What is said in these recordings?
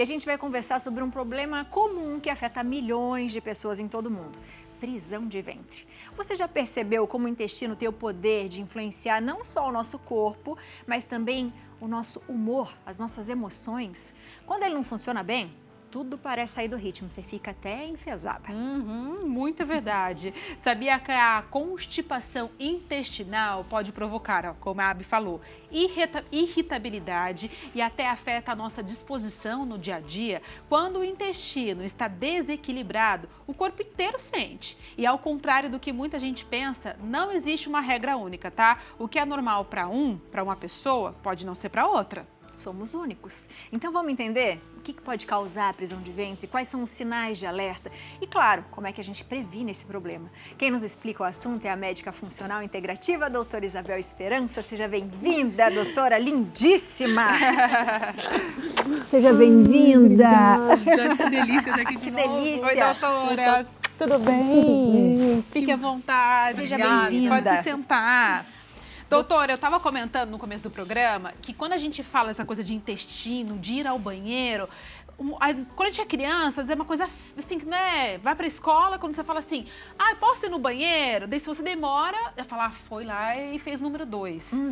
E a gente vai conversar sobre um problema comum que afeta milhões de pessoas em todo o mundo. Prisão de ventre. Você já percebeu como o intestino tem o poder de influenciar não só o nosso corpo, mas também o nosso humor, as nossas emoções? Quando ele não funciona bem, tudo parece sair do ritmo, você fica até enfesada. Muita verdade. Sabia que a constipação intestinal pode provocar, como a Abi falou, irritabilidade e até afeta a nossa disposição no dia a dia? Quando o intestino está desequilibrado, o corpo inteiro sente. E ao contrário do que muita gente pensa, não existe uma regra única, tá? O que é normal para uma pessoa, pode não ser para outra. Somos únicos. Então vamos entender o que pode causar a prisão de ventre, quais são os sinais de alerta e, claro, como é que a gente previne esse problema. Quem nos explica o assunto é a médica funcional integrativa, a doutora Isabel Esperança. Seja bem-vinda, doutora lindíssima! Seja bem-vinda! Que delícia daqui de novo. Que delícia! Oi, doutora! Tudo bem? Fique à vontade. Seja bem-vinda. Pode se sentar. Doutora, eu estava comentando no começo do programa que quando a gente fala essa coisa de intestino, de ir ao banheiro, quando a gente é criança, às vezes é uma coisa assim, né? Vai pra escola, quando você fala assim, posso ir no banheiro? Daí se você demora, vai falar, foi lá e fez número 2.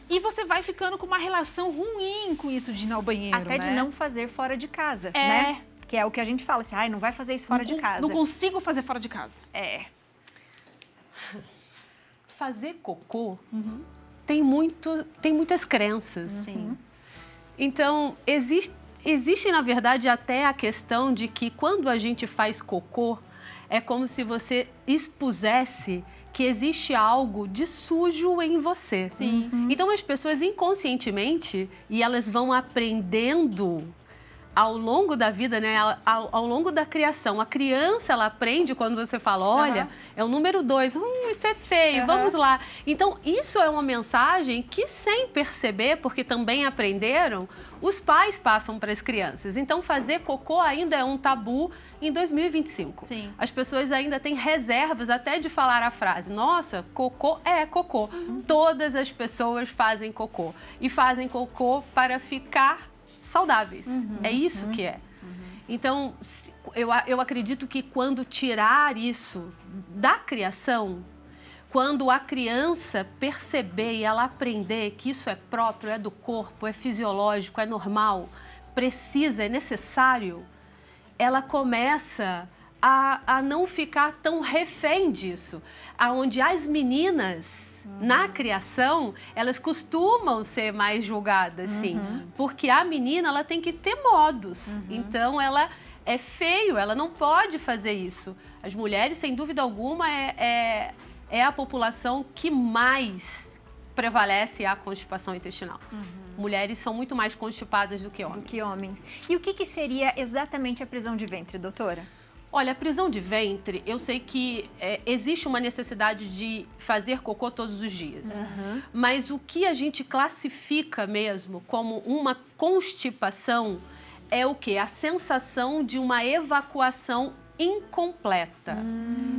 E você vai ficando com uma relação ruim com isso de ir ao banheiro, Até de né? não fazer fora de casa, né? Que é o que a gente fala assim, não vai fazer isso fora de casa. Não consigo fazer fora de casa. Fazer cocô tem muitas crenças. Sim. Então, existe, na verdade, até a questão de que quando a gente faz cocô, é como se você expusesse que existe algo de sujo em você. Sim. Então, as pessoas inconscientemente, e elas vão aprendendo ao longo da vida, né, ao longo da criação. A criança, ela aprende quando você fala, olha, é o número 2, isso é feio, vamos lá. Então, isso é uma mensagem que, sem perceber, porque também aprenderam, os pais passam para as crianças. Então, fazer cocô ainda é um tabu em 2025. Sim. As pessoas ainda têm reservas até de falar a frase, nossa, cocô é cocô. Todas as pessoas fazem cocô. E fazem cocô para ficar saudáveis. É isso que é. Então, eu acredito que quando tirar isso da criação, quando a criança perceber e ela aprender que isso é próprio, é do corpo, é fisiológico, é normal, precisa, é necessário, ela começa a não ficar tão refém disso. Aonde as meninas, na criação, elas costumam ser mais julgadas, sim. Porque a menina, ela tem que ter modos. Então, ela é feio, ela não pode fazer isso. As mulheres, sem dúvida alguma, é a população que mais prevalece a constipação intestinal. Mulheres são muito mais constipadas do que homens. E o que seria exatamente a prisão de ventre, doutora? Olha, a prisão de ventre, eu sei que existe uma necessidade de fazer cocô todos os dias. Mas o que a gente classifica mesmo como uma constipação é o quê? A sensação de uma evacuação incompleta.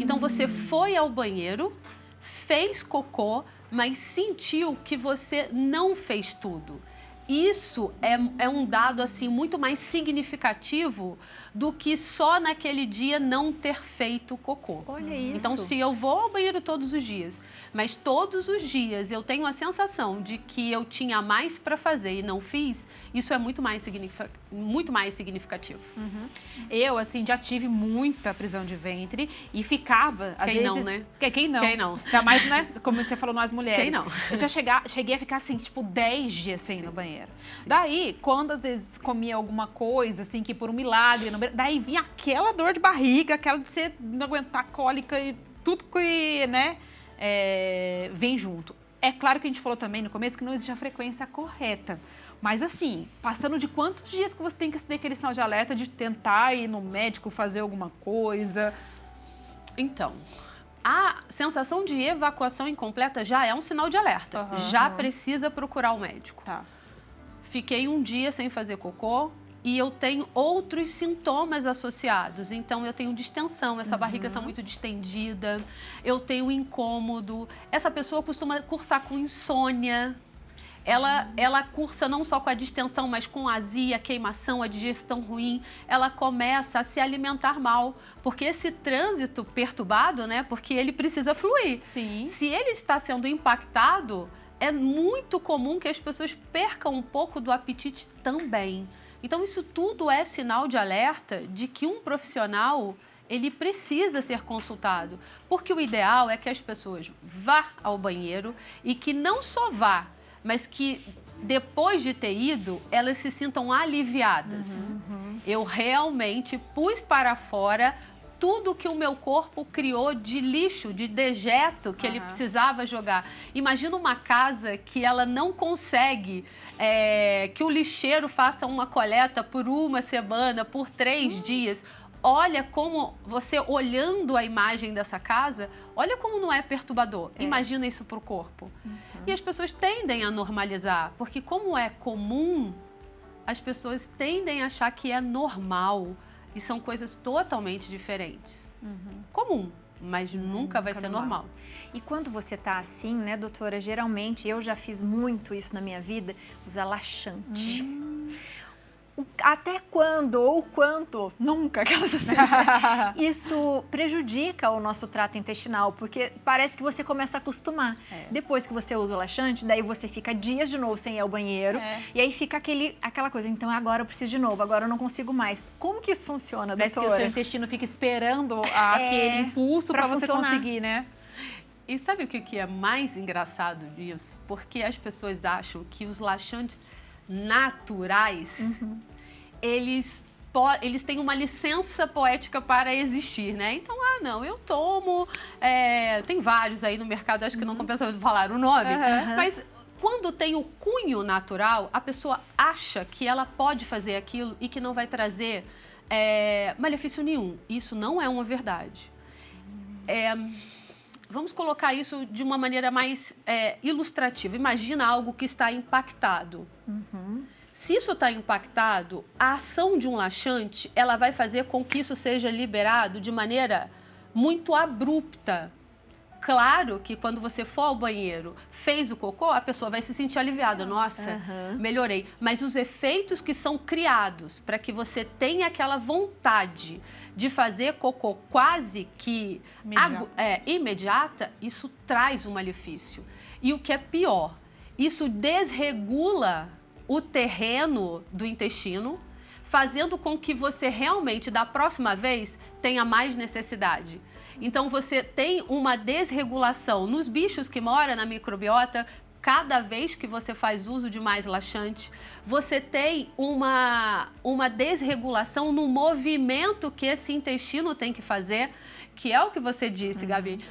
Então, você foi ao banheiro, fez cocô, mas sentiu que você não fez tudo. Isso é um dado assim muito mais significativo do que só naquele dia não ter feito cocô. Olha isso. Então, se eu vou ao banheiro todos os dias, mas todos os dias eu tenho a sensação de que eu tinha mais para fazer e não fiz, isso é muito mais significativo. Eu, assim, já tive muita prisão de ventre e ficava, às vezes... não, né? Quem não? Quem não? Ainda mais, né? Como você falou, nós mulheres. Quem não? Eu já cheguei a ficar, assim, tipo, 10 dias sem ir no banheiro. Daí, quando às vezes comia alguma coisa, assim, que por um milagre, daí vinha aquela dor de barriga, aquela de você não aguentar cólica e tudo que, né, vem junto. É claro que a gente falou também no começo que não existe a frequência correta. Mas assim, passando de quantos dias que você tem que ter aquele sinal de alerta de tentar ir no médico fazer alguma coisa? Então, a sensação de evacuação incompleta já é um sinal de alerta. Já precisa procurar o médico. Tá. Fiquei um dia sem fazer cocô e eu tenho outros sintomas associados. Então, eu tenho distensão, essa barriga está muito distendida, eu tenho incômodo. Essa pessoa costuma cursar com insônia. ela cursa não só com a distensão, mas com azia, queimação, a digestão ruim. Ela começa a se alimentar mal, porque esse trânsito perturbado, né? Porque ele precisa fluir. Sim. Se ele está sendo impactado, é muito comum que as pessoas percam um pouco do apetite também. Então, isso tudo é sinal de alerta de que um profissional, ele precisa ser consultado. Porque o ideal é que as pessoas vá ao banheiro e que não só vá, mas que depois de ter ido, elas se sintam aliviadas. Eu realmente pus para fora tudo que o meu corpo criou de lixo, de dejeto que ele precisava jogar. Imagina uma casa que ela não consegue que o lixeiro faça uma coleta por uma semana, por 3 dias. Olha como você, olhando a imagem dessa casa, olha como não é perturbador. Imagina isso para o corpo. E as pessoas tendem a normalizar, porque como é comum, as pessoas tendem a achar que é normal. E são coisas totalmente diferentes. Comum, mas nunca vai ser normal. E quando você está assim, né, doutora, geralmente, eu já fiz muito isso na minha vida, usar laxante. Até quando ou quanto, nunca, aquelas assim, isso prejudica o nosso trato intestinal, porque parece que você começa a acostumar. Depois que você usa o laxante, daí você fica dias de novo sem ir ao banheiro, e aí fica aquela coisa, então agora eu preciso de novo, agora eu não consigo mais. Como que isso funciona, doutora? Parece que o seu intestino fica esperando aquele impulso para você conseguir, né? E sabe o que é mais engraçado disso? Porque as pessoas acham que os laxantes naturais, eles têm uma licença poética para existir, né? Então, não, eu tomo, tem vários aí no mercado, acho que não compensa falar o nome, mas quando tem o cunho natural, a pessoa acha que ela pode fazer aquilo e que não vai trazer malefício nenhum. Isso não é uma verdade. Vamos colocar isso de uma maneira mais ilustrativa. Imagina algo que está impactado. Se isso está impactado, a ação de um laxante, ela vai fazer com que isso seja liberado de maneira muito abrupta. Claro que quando você for ao banheiro, fez o cocô, a pessoa vai se sentir aliviada. Nossa, melhorei. Mas os efeitos que são criados para que você tenha aquela vontade de fazer cocô quase que imediata, isso traz um malefício. E o que é pior, isso desregula o terreno do intestino, fazendo com que você realmente, da próxima vez, tenha mais necessidade. Então, você tem uma desregulação nos bichos que moram na microbiota. Cada vez que você faz uso de mais laxante, você tem uma desregulação no movimento que esse intestino tem que fazer, que é o que você disse, Gabi.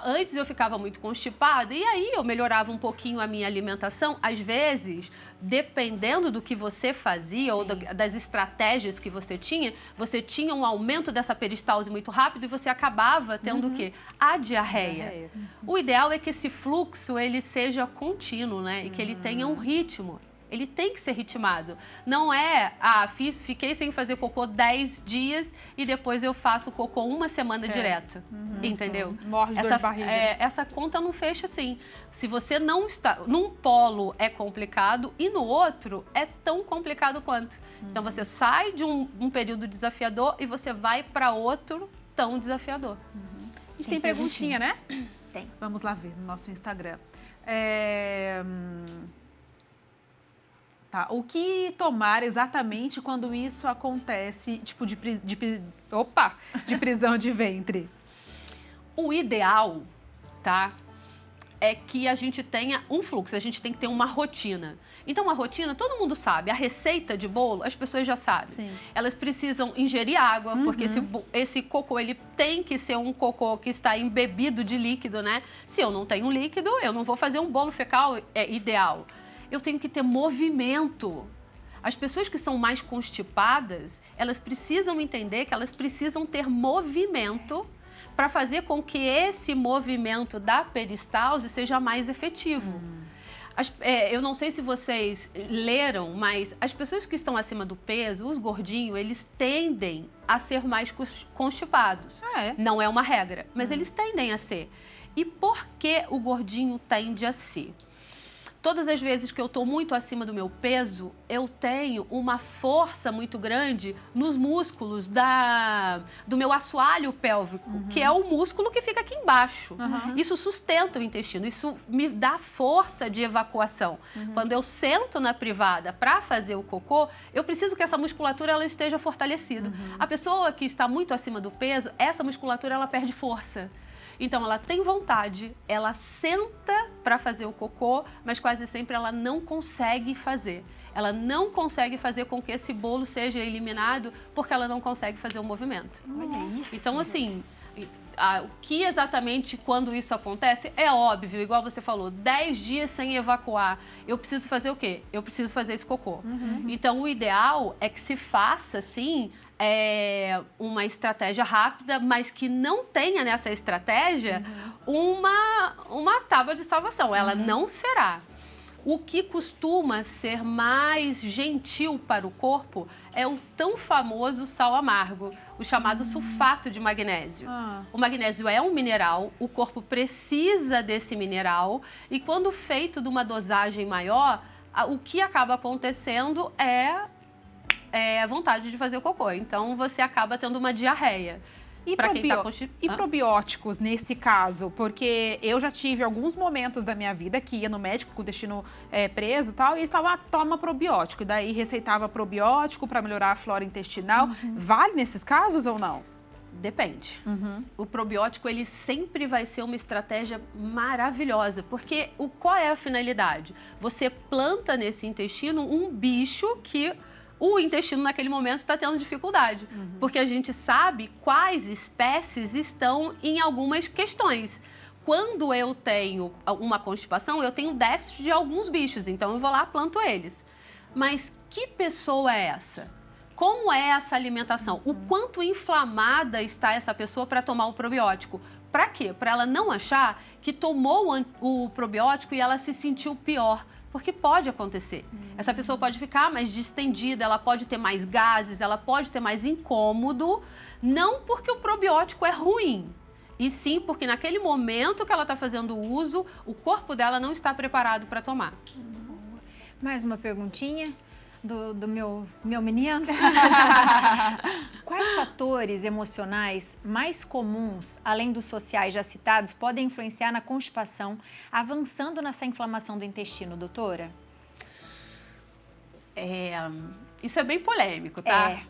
Antes eu ficava muito constipada e aí eu melhorava um pouquinho a minha alimentação. Às vezes, dependendo do que você fazia ou das estratégias que você tinha um aumento dessa peristalse muito rápido e você acabava tendo o quê? A diarreia. O ideal é que esse fluxo ele seja contínuo, né? E que ele tenha um ritmo. Ele tem que ser ritmado. Não é, fiquei sem fazer cocô 10 dias e depois eu faço cocô uma semana direto. Entendeu? Morre de dor de barriga. Essa conta não fecha assim. Se você não está... Num polo é complicado e no outro é tão complicado quanto. Então você sai de um período desafiador e você vai para outro tão desafiador. A gente tem perguntinha, né? Tem. Vamos lá ver no nosso Instagram. O que tomar exatamente quando isso acontece, tipo de prisão de ventre? O ideal, tá? É que a gente tenha um fluxo, a gente tem que ter uma rotina. Então, a rotina, todo mundo sabe. A receita de bolo, as pessoas já sabem. Sim. Elas precisam ingerir água, porque esse cocô, ele tem que ser um cocô que está embebido de líquido, né? Se eu não tenho líquido, eu não vou fazer um bolo fecal ideal. Eu tenho que ter movimento. As pessoas que são mais constipadas, elas precisam entender que elas precisam ter movimento para fazer com que esse movimento da peristalse seja mais efetivo. Eu não sei se vocês leram, mas as pessoas que estão acima do peso, os gordinhos, eles tendem a ser mais constipados. Não é uma regra, mas eles tendem a ser. E por que o gordinho tende a ser? Todas as vezes que eu estou muito acima do meu peso, eu tenho uma força muito grande nos músculos do meu assoalho pélvico, que é o músculo que fica aqui embaixo. Isso sustenta o intestino, isso me dá força de evacuação. Quando eu sento na privada para fazer o cocô, eu preciso que essa musculatura ela esteja fortalecida. A pessoa que está muito acima do peso, essa musculatura ela perde força. Então, ela tem vontade, ela senta para fazer o cocô, mas quase sempre ela não consegue fazer. Ela não consegue fazer com que esse bolo seja eliminado porque ela não consegue fazer o movimento. Olha isso. Então, assim, o que exatamente quando isso acontece é óbvio, igual você falou, 10 dias sem evacuar. Eu preciso fazer o quê? Eu preciso fazer esse cocô. Então, o ideal é que se faça, sim, uma estratégia rápida, mas que não tenha nessa estratégia uma tábua de salvação. Ela não será. O que costuma ser mais gentil para o corpo é o tão famoso sal amargo, o chamado sulfato de magnésio. O magnésio é um mineral, o corpo precisa desse mineral e quando feito de uma dosagem maior, o que acaba acontecendo é a vontade de fazer o cocô. Então, você acaba tendo uma diarreia. E probióticos nesse caso? Porque eu já tive alguns momentos da minha vida que ia no médico com o intestino preso e tal, e eles falavam, toma probiótico. E daí receitava probiótico para melhorar a flora intestinal. Vale nesses casos ou não? Depende. O probiótico, ele sempre vai ser uma estratégia maravilhosa, porque qual é a finalidade? Você planta nesse intestino um bicho que o intestino naquele momento está tendo dificuldade, porque a gente sabe quais espécies estão em algumas questões. Quando eu tenho uma constipação, eu tenho déficit de alguns bichos, então eu vou lá e planto eles. Mas que pessoa é essa? Como é essa alimentação? O quanto inflamada está essa pessoa para tomar o probiótico? Para quê? Para ela não achar que tomou o probiótico e ela se sentiu pior. Porque pode acontecer. Essa pessoa pode ficar mais distendida, ela pode ter mais gases, ela pode ter mais incômodo, não porque o probiótico é ruim, e sim porque naquele momento que ela está fazendo o uso, o corpo dela não está preparado para tomar. Mais uma perguntinha do meu menino. Quais fatores emocionais mais comuns, além dos sociais já citados, podem influenciar na constipação, avançando nessa inflamação do intestino, doutora? Isso é bem polêmico, tá?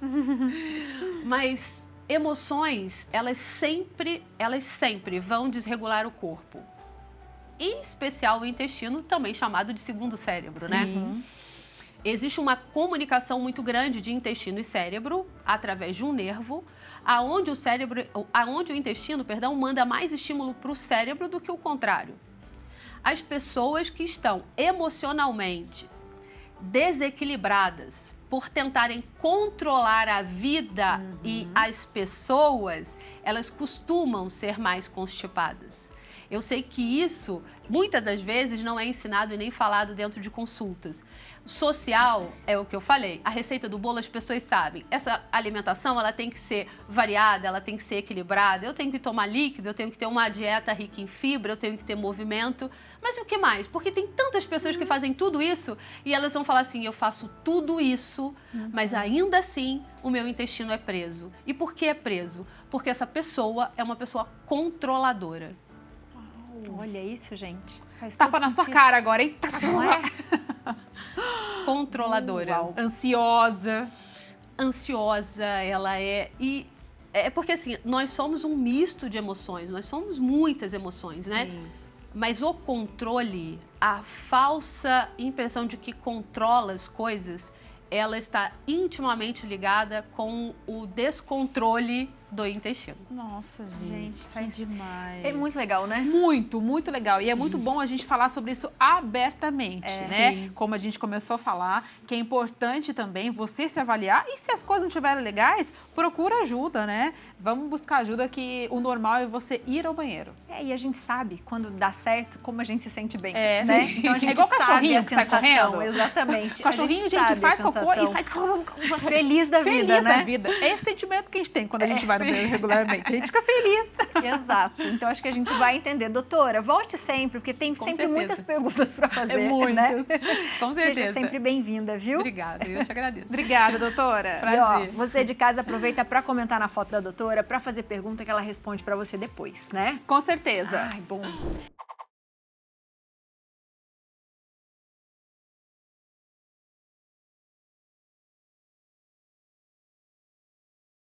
Mas emoções, elas sempre vão desregular o corpo. Em especial o intestino, também chamado de segundo cérebro, né? Existe uma comunicação muito grande de intestino e cérebro através de um nervo, aonde o intestino, manda mais estímulo para o cérebro do que o contrário. As pessoas que estão emocionalmente desequilibradas por tentarem controlar a vida e as pessoas, elas costumam ser mais constipadas. Eu sei que isso, muitas das vezes, não é ensinado e nem falado dentro de consultas. Social é o que eu falei. A receita do bolo as pessoas sabem. Essa alimentação, ela tem que ser variada, ela tem que ser equilibrada. Eu tenho que tomar líquido, eu tenho que ter uma dieta rica em fibra, eu tenho que ter movimento. Mas e o que mais? Porque tem tantas pessoas que fazem tudo isso e elas vão falar assim, eu faço tudo isso, mas ainda assim o meu intestino é preso. E por que é preso? Porque essa pessoa é uma pessoa controladora. Olha isso, gente. Faz Tapa na sua cara agora, hein? Não é? Controladora. Ansiosa. Ansiosa, ela é... E é porque, assim, nós somos um misto de emoções. Nós somos muitas emoções, né? Sim. Mas o controle, a falsa impressão de que controla as coisas, ela está intimamente ligada com o descontrole do intestino. Nossa, gente, faz demais. É muito legal, né? Muito, muito legal. E é muito bom a gente falar sobre isso abertamente, né? Sim. Como a gente começou a falar, que é importante também você se avaliar e se as coisas não estiverem legais, procura ajuda, né? Vamos buscar ajuda, que o normal é você ir ao banheiro. E a gente sabe quando dá certo como a gente se sente bem, né? né? Então a gente igual sabe cachorrinho a que sai sensação, correndo. exatamente. Cachorrinho, a gente faz cocô e sai feliz da vida, feliz né? da vida. É esse sentimento que a gente tem quando a gente vai vai no banheiro regularmente. A gente fica feliz. Exato. Então acho que a gente vai entender. Doutora, volte sempre, porque tem sempre certeza. muitas perguntas para fazer. Muitas. Né? Com certeza. Seja sempre bem-vinda, viu? Obrigada, eu te agradeço. Obrigada, doutora. E, ó, Prazer. você de casa aproveita para comentar na foto da doutora, para fazer pergunta que ela responde para você depois, né? Com certeza. Ai, bom.